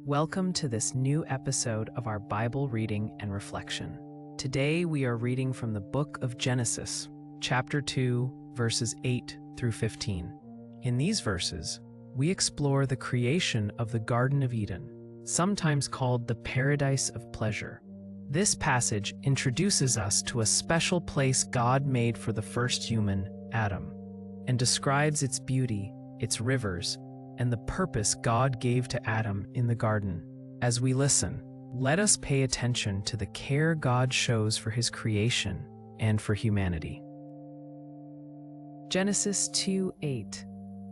Welcome to this new episode of our Bible reading and reflection. Today we are reading from the book of Genesis, chapter 2, verses 8 through 15. In these verses, we explore the creation of the Garden of Eden, sometimes called the Paradise of Pleasure. This passage introduces us to a special place God made for the first human, Adam, and describes its beauty, its rivers, and the purpose God gave to Adam in the garden. As we listen, let us pay attention to the care God shows for his creation and for humanity. Genesis 2:8.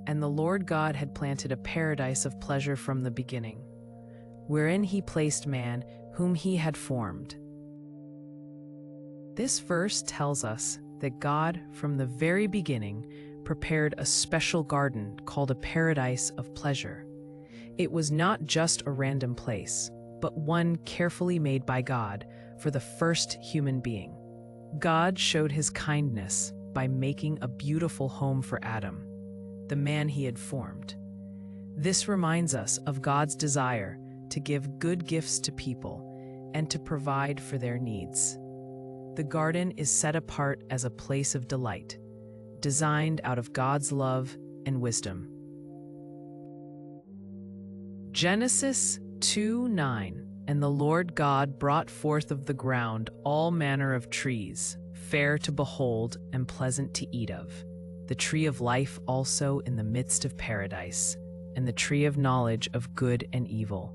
And the Lord God had planted a paradise of pleasure from the beginning, wherein he placed man, whom he had formed. This verse tells us that God, from the very beginning, prepared a special garden called a paradise of pleasure. It was not just a random place, but one carefully made by God for the first human being. God showed his kindness by making a beautiful home for Adam, the man he had formed. This reminds us of God's desire to give good gifts to people and to provide for their needs. The garden is set apart as a place of delight, designed out of God's love and wisdom. Genesis 2:9. And the Lord God brought forth of the ground all manner of trees, fair to behold and pleasant to eat of, the tree of life also in the midst of paradise, and the tree of knowledge of good and evil.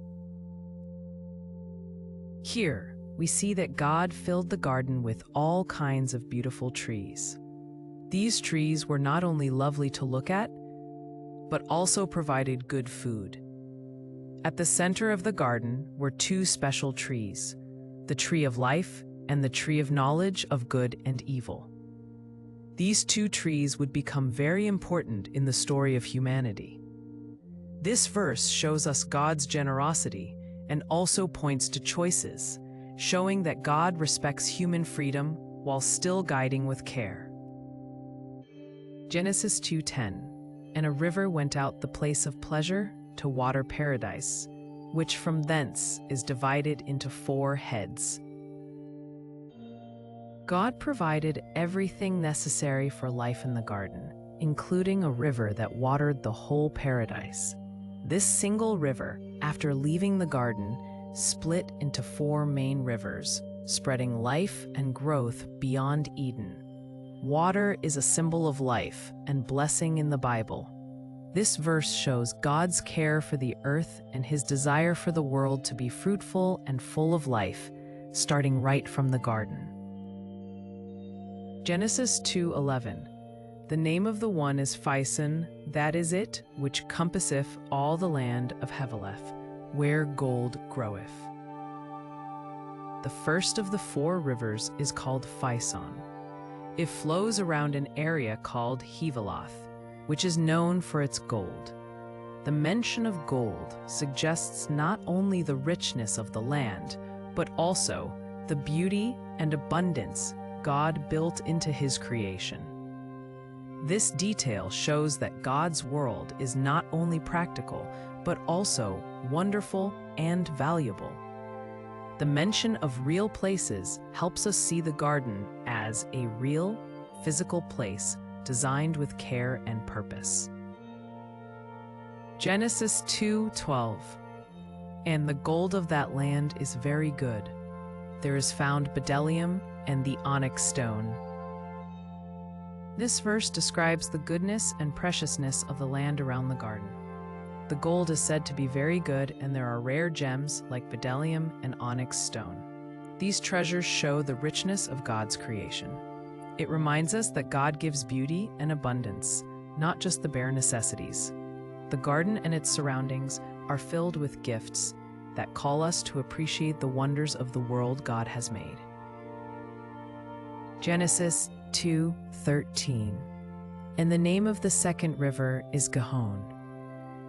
Here, we see that God filled the garden with all kinds of beautiful trees. These trees were not only lovely to look at, but also provided good food. At the center of the garden were two special trees, the tree of life and the tree of knowledge of good and evil. These two trees would become very important in the story of humanity. This verse shows us God's generosity and also points to choices, showing that God respects human freedom while still guiding with care. Genesis 2:10. And a river went out the place of pleasure to water paradise, which from thence is divided into 4 heads. God provided everything necessary for life in the garden, including a river that watered the whole paradise. This single river, after leaving the garden, split into 4 main rivers, spreading life and growth beyond Eden. Water is a symbol of life and blessing in the Bible. This verse shows God's care for the earth and his desire for the world to be fruitful and full of life, starting right from the garden. Genesis 2:11. The name of the one is Phison, that is it, which compasseth all the land of Heveleth, where gold groweth. The first of the 4 rivers is called Phison. It flows around an area called Heveloth, which is known for its gold. The mention of gold suggests not only the richness of the land, but also the beauty and abundance God built into his creation. This detail shows that God's world is not only practical, but also wonderful and valuable. The mention of real places helps us see the garden as a real, physical place designed with care and purpose. Genesis 2:12. And the gold of that land is very good. There is found bdellium and the onyx stone. This verse describes the goodness and preciousness of the land around the garden. The gold is said to be very good, and there are rare gems like bdellium and onyx stone. These treasures show the richness of God's creation. It reminds us that God gives beauty and abundance, not just the bare necessities. The garden and its surroundings are filled with gifts that call us to appreciate the wonders of the world God has made. Genesis 2:13. And the name of the second river is Gihon.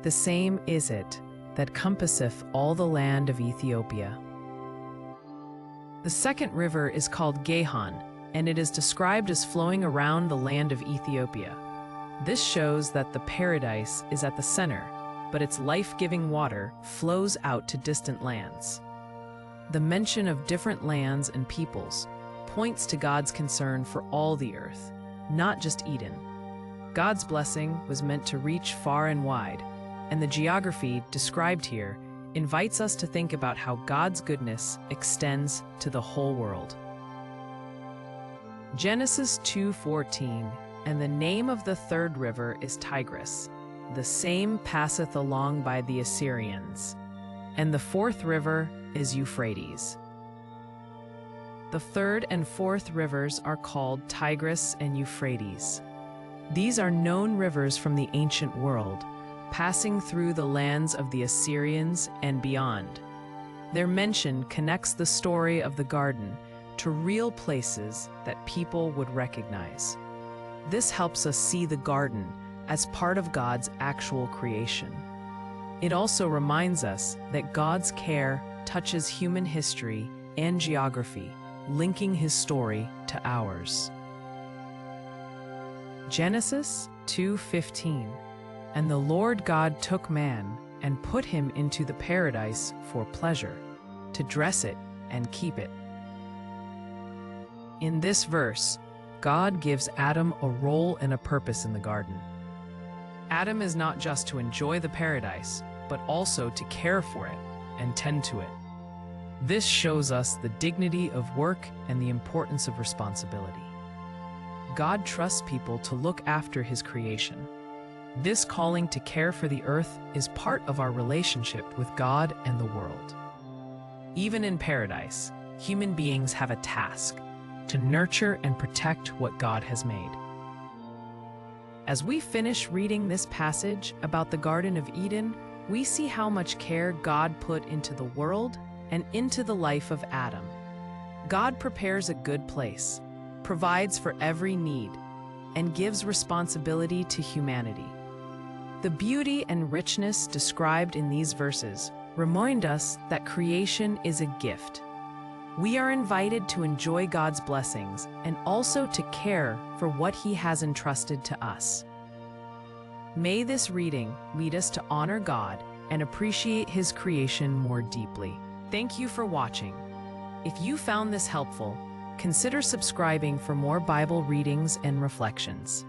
The same is it that compasseth all the land of Ethiopia. The second river is called Gihon, and it is described as flowing around the land of Ethiopia. This shows that the paradise is at the center, but its life-giving water flows out to distant lands. The mention of different lands and peoples points to God's concern for all the earth, not just Eden. God's blessing was meant to reach far and wide, and the geography described here invites us to think about how God's goodness extends to the whole world. Genesis 2:14, and the name of the third river is Tigris. The same passeth along by the Assyrians. And the fourth river is Euphrates. The third and fourth rivers are called Tigris and Euphrates. These are known rivers from the ancient world, passing through the lands of the Assyrians and beyond. Their mention connects the story of the garden to real places that people would recognize. This helps us see the garden as part of God's actual creation. It also reminds us that God's care touches human history and geography, linking his story to ours. Genesis 2:15, and the Lord God took man and put him into the paradise for pleasure, to dress it and keep it. In this verse, God gives Adam a role and a purpose in the garden. Adam is not just to enjoy the paradise, but also to care for it and tend to it. This shows us the dignity of work and the importance of responsibility. God trusts people to look after his creation. This calling to care for the earth is part of our relationship with God and the world. Even in paradise, human beings have a task to nurture and protect what God has made. As we finish reading this passage about the Garden of Eden, we see how much care God put into the world and into the life of Adam. God prepares a good place, provides for every need, and gives responsibility to humanity. The beauty and richness described in these verses remind us that creation is a gift. We are invited to enjoy God's blessings and also to care for what he has entrusted to us. May this reading lead us to honor God and appreciate his creation more deeply. Thank you for watching. If you found this helpful, consider subscribing for more Bible readings and reflections.